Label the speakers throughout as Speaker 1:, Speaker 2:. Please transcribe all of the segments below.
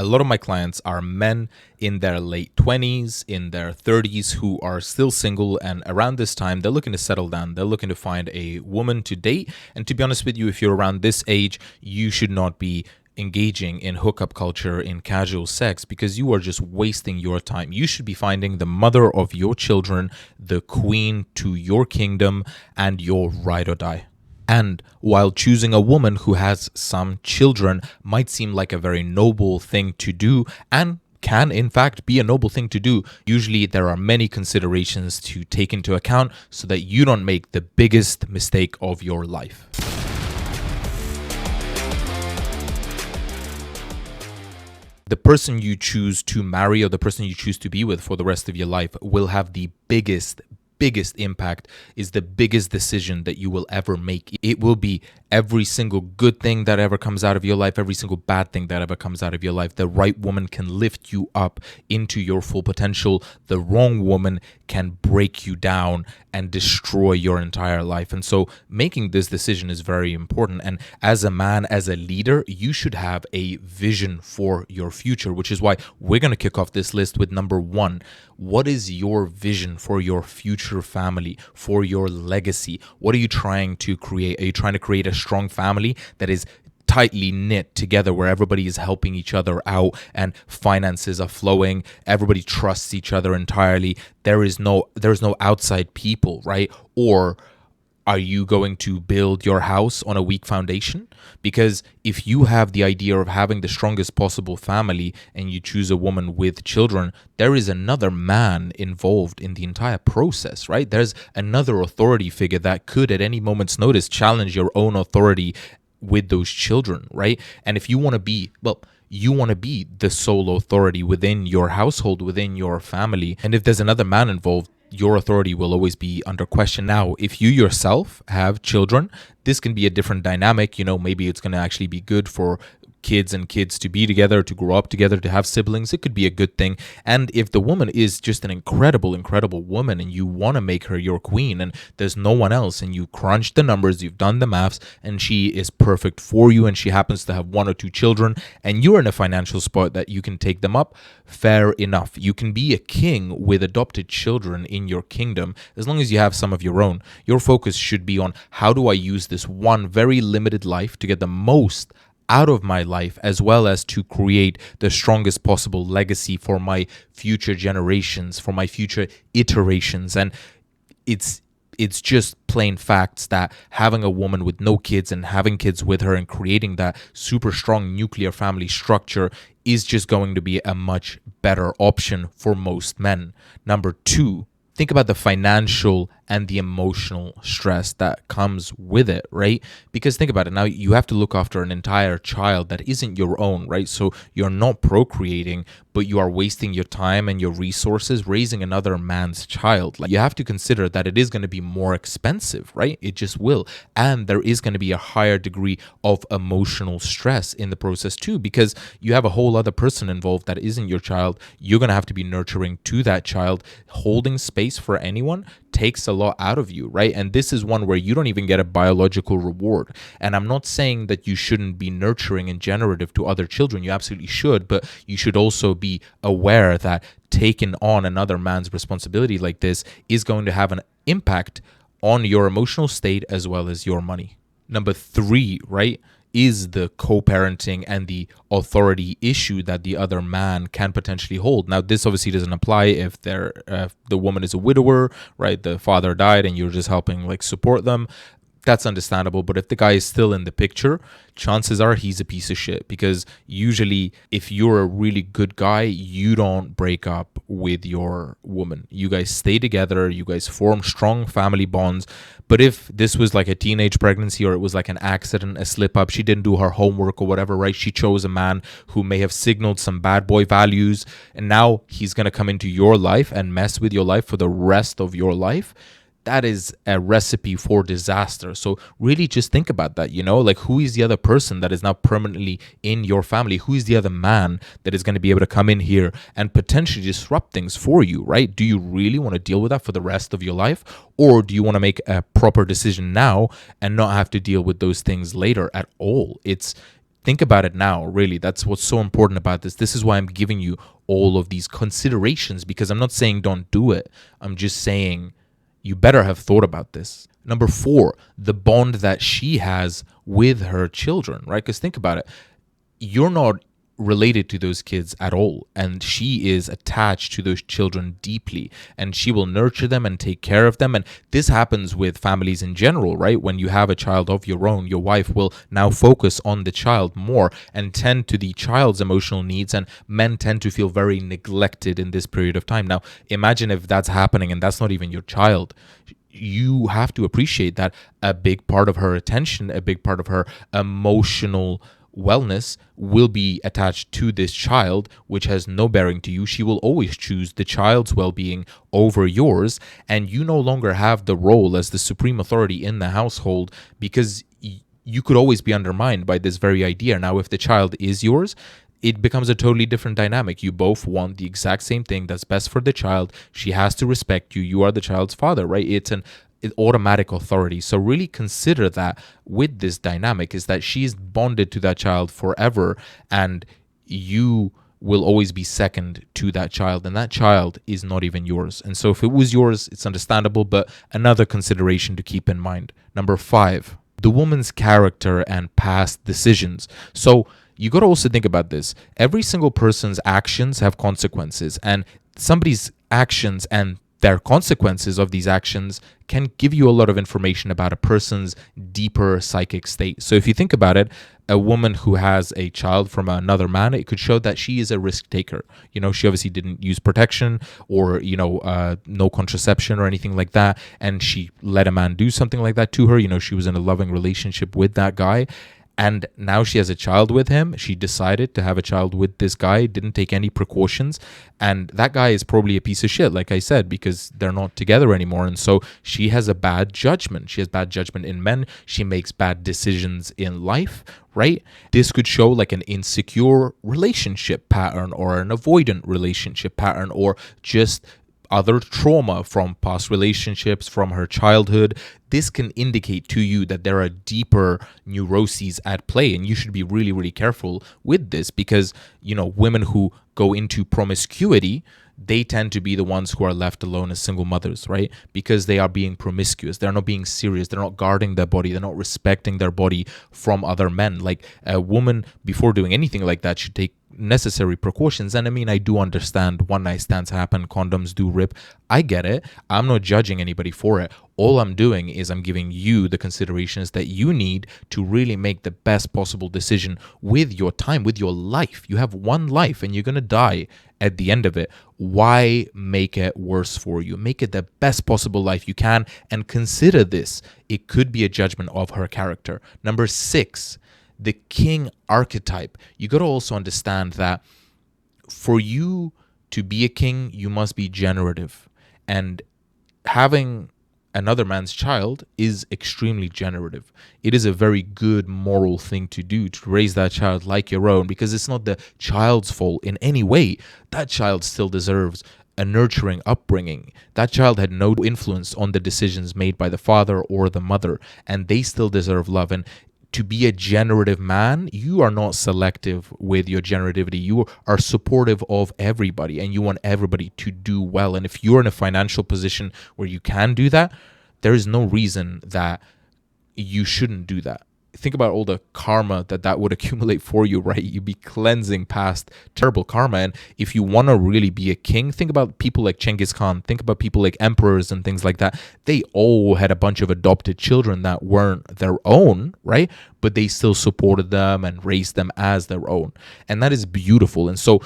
Speaker 1: A lot of my clients are men in their late 20s, in their 30s, who are still single. And around this time, they're looking to settle down. They're looking to find a woman to date. And to be honest with you, if you're around this age, you should not be engaging in hookup culture, in casual sex, because you are just wasting your time. You should be finding the mother of your children, the queen to your kingdom, and your ride or die. And while choosing a woman who has some children might seem like a very noble thing to do, and can in fact be a noble thing to do, usually there are many considerations to take into account so that you don't make the biggest mistake of your life. The person you choose to marry or the person you choose to be with for the rest of your life will have the biggest impact, is the biggest decision that you will ever make. It will be every single good thing that ever comes out of your life, every single bad thing that ever comes out of your life. The right woman can lift you up into your full potential. The wrong woman can break you down and destroy your entire life. And so making this decision is very important. And as a man, as a leader, you should have a vision for your future, which is why we're going to kick off this list with number 1. What is your vision for your future family, for your legacy? What are you trying to create? Are you trying to create a strong family that is tightly knit together, where everybody is helping each other out and finances are flowing, everybody trusts each other entirely, there's no outside people, right? Or are you going to build your house on a weak foundation? Because if you have the idea of having the strongest possible family and you choose a woman with children, there is another man involved in the entire process, right? There's another authority figure that could at any moment's notice challenge your own authority with those children, right? And if you want to be, you want to be the sole authority within your household, within your family. And if there's another man involved, your authority will always be under question. Now, if you yourself have children, this can be a different dynamic. Maybe it's going to actually be good for kids and kids to be together, to grow up together, to have siblings. It could be a good thing. And if the woman is just an incredible woman and you want to make her your queen and there's no one else, and you crunch the numbers, you've done the maths, and she is perfect for you, and she happens to have 1 or 2 children, and you're in a financial spot that you can take them up, fair enough. You can be a king with adopted children in your kingdom as long as you have some of your own. Your focus should be on, how do I use this one very limited life to get the most out of my life, as well as to create the strongest possible legacy for my future generations, for my future iterations. And it's just plain facts that having a woman with no kids and having kids with her and creating that super strong nuclear family structure is just going to be a much better option for most men. Number 2, think about the financial and the emotional stress that comes with it, right? Because think about it. Now you have to look after an entire child that isn't your own, right? So you're not procreating, but you are wasting your time and your resources raising another man's child. Like, you have to consider that it is going to be more expensive, right? It just will. And there is going to be a higher degree of emotional stress in the process too, because you have a whole other person involved that isn't your child. You're going to have to be nurturing to that child. Holding space for anyone takes a lot out of you, right? And this is one where you don't even get a biological reward. And I'm not saying that you shouldn't be nurturing and generative to other children. You absolutely should, but you should also be aware that taking on another man's responsibility like this is going to have an impact on your emotional state as well as your money. Number 3, right, is the co-parenting and the authority issue that the other man can potentially hold. Now, this obviously doesn't apply if the woman is a widower, right? The father died and you're just helping support them. That's understandable. But if the guy is still in the picture, chances are he's a piece of shit, because usually if you're a really good guy, you don't break up with your woman. You guys stay together, you guys form strong family bonds. But if this was like a teenage pregnancy, or it was like an accident, a slip up, she didn't do her homework or whatever, right? She chose a man who may have signaled some bad boy values, and now he's going to come into your life and mess with your life for the rest of your life. That is a recipe for disaster. So really just think about that, who is the other person that is now permanently in your family? Who is the other man that is going to be able to come in here and potentially disrupt things for you, right? Do you really want to deal with that for the rest of your life? Or do you want to make a proper decision now and not have to deal with those things later at all? Think about it now, really. That's what's so important about this. This is why I'm giving you all of these considerations, because I'm not saying don't do it. I'm just saying you better have thought about this. Number four, the bond that she has with her children, right? Because think about it. You're not related to those kids at all, and she is attached to those children deeply, and she will nurture them and take care of them. And this happens with families in general, right? When you have a child of your own, your wife will now focus on the child more and tend to the child's emotional needs, and men tend to feel very neglected in this period of time. Now imagine if that's happening and that's not even your child. You have to appreciate that a big part of her attention, a big part of her emotional wellness will be attached to this child, which has no bearing to you. She will always choose the child's well-being over yours, and you no longer have the role as the supreme authority in the household, because you could always be undermined by this very idea. Now, if the child is yours, it becomes a totally different dynamic. You both want the exact same thing that's best for the child. She has to respect you. You are the child's father, right? It's an automatic authority. So really consider that with this dynamic, is that she is bonded to that child forever, and you will always be second to that child, and that child is not even yours. And so if it was yours, it's understandable, but another consideration to keep in mind. Number five, the woman's character and past decisions. So you got to also think about this. Every single person's actions have consequences, and somebody's actions and their consequences of these actions can give you a lot of information about a person's deeper psychic state. So if you think about it, a woman who has a child from another man, it could show that she is a risk taker. She obviously didn't use protection or, no contraception or anything like that. And she let a man do something like that to her. She was in a loving relationship with that guy. And now she has a child with him. She decided to have a child with this guy, didn't take any precautions. And that guy is probably a piece of shit, like I said, because they're not together anymore. And so she has a bad judgment. She has bad judgment in men. She makes bad decisions in life, right? This could show like an insecure relationship pattern or an avoidant relationship pattern, or just other trauma from past relationships, from her childhood. This can indicate to you that there are deeper neuroses at play, and you should be really, really careful with this, because women who go into promiscuity, they tend to be the ones who are left alone as single mothers, right? Because they are being promiscuous. They're not being serious. They're not guarding their body. They're not respecting their body from other men. Like, a woman, before doing anything like that, should take necessary precautions. And I mean, I do understand one night stands happen, condoms do rip. I get it. I'm not judging anybody for it. All I'm doing is I'm giving you the considerations that you need to really make the best possible decision with your time, with your life. You have one life and you're going to die at the end of it. Why make it worse for you? Make it the best possible life you can, and consider this. It could be a judgment of her character. Number six, the king archetype. You got to also understand that for you to be a king, you must be generative. And having another man's child is extremely generative. It is a very good moral thing to do, to raise that child like your own, because it's not the child's fault in any way. That child still deserves a nurturing upbringing. That child had no influence on the decisions made by the father or the mother, and they still deserve love. And to be a generative man, you are not selective with your generativity. You are supportive of everybody, and you want everybody to do well. And if you're in a financial position where you can do that, there is no reason that you shouldn't do that. Think about all the karma that would accumulate for you, right? You'd be cleansing past terrible karma. And if you want to really be a king, think about people like Genghis Khan. Think about people like emperors and things like that. They all had a bunch of adopted children that weren't their own, right? But they still supported them and raised them as their own. And that is beautiful. And so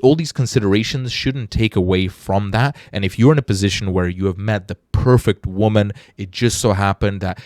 Speaker 1: all these considerations shouldn't take away from that. And if you're in a position where you have met the perfect woman, it just so happened that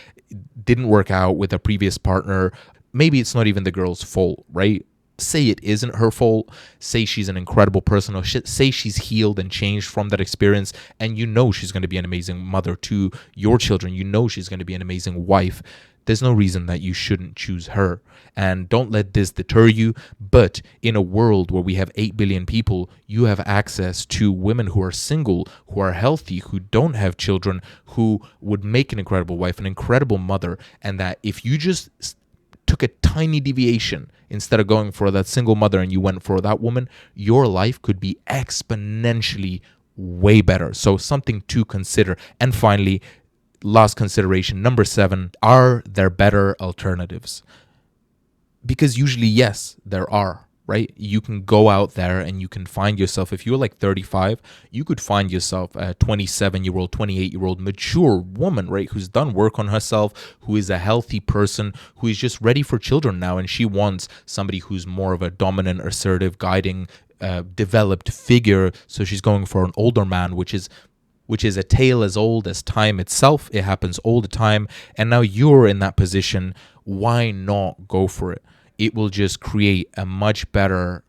Speaker 1: didn't work out with a previous partner, maybe it's not even the girl's fault, right? Say it isn't her fault. Say she's an incredible person, or say she's healed and changed from that experience, and she's going to be an amazing mother to your children. She's going to be an amazing wife. There's no reason that you shouldn't choose her. And don't let this deter you. But in a world where we have 8 billion people, you have access to women who are single, who are healthy, who don't have children, who would make an incredible wife, an incredible mother. And that if you just took took a tiny deviation, instead of going for that single mother and you went for that woman, your life could be exponentially way better. So something to consider. And finally, last consideration, number 7, are there better alternatives? Because usually, yes, there are, right? You can go out there and you can find yourself, if you're like 35, you could find yourself a 27-year-old, 28-year-old mature woman, right? Who's done work on herself, who is a healthy person, who is just ready for children now. And she wants somebody who's more of a dominant, assertive, guiding, developed figure. So she's going for an older man, which is a tale as old as time itself. It happens all the time. And now you're in that position. Why not go for it? It will just create a much better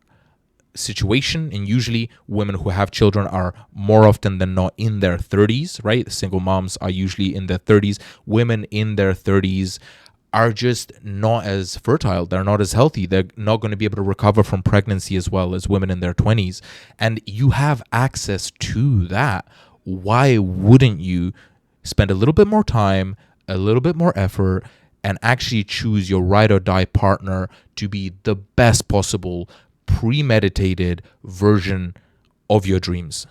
Speaker 1: situation. And usually women who have children are more often than not in their 30s, right? Single moms are usually in their 30s. Women in their 30s are just not as fertile. They're not as healthy. They're not going to be able to recover from pregnancy as well as women in their 20s. And you have access to that. Why wouldn't you spend a little bit more time, a little bit more effort, and actually choose your ride or die partner to be the best possible premeditated version of your dreams?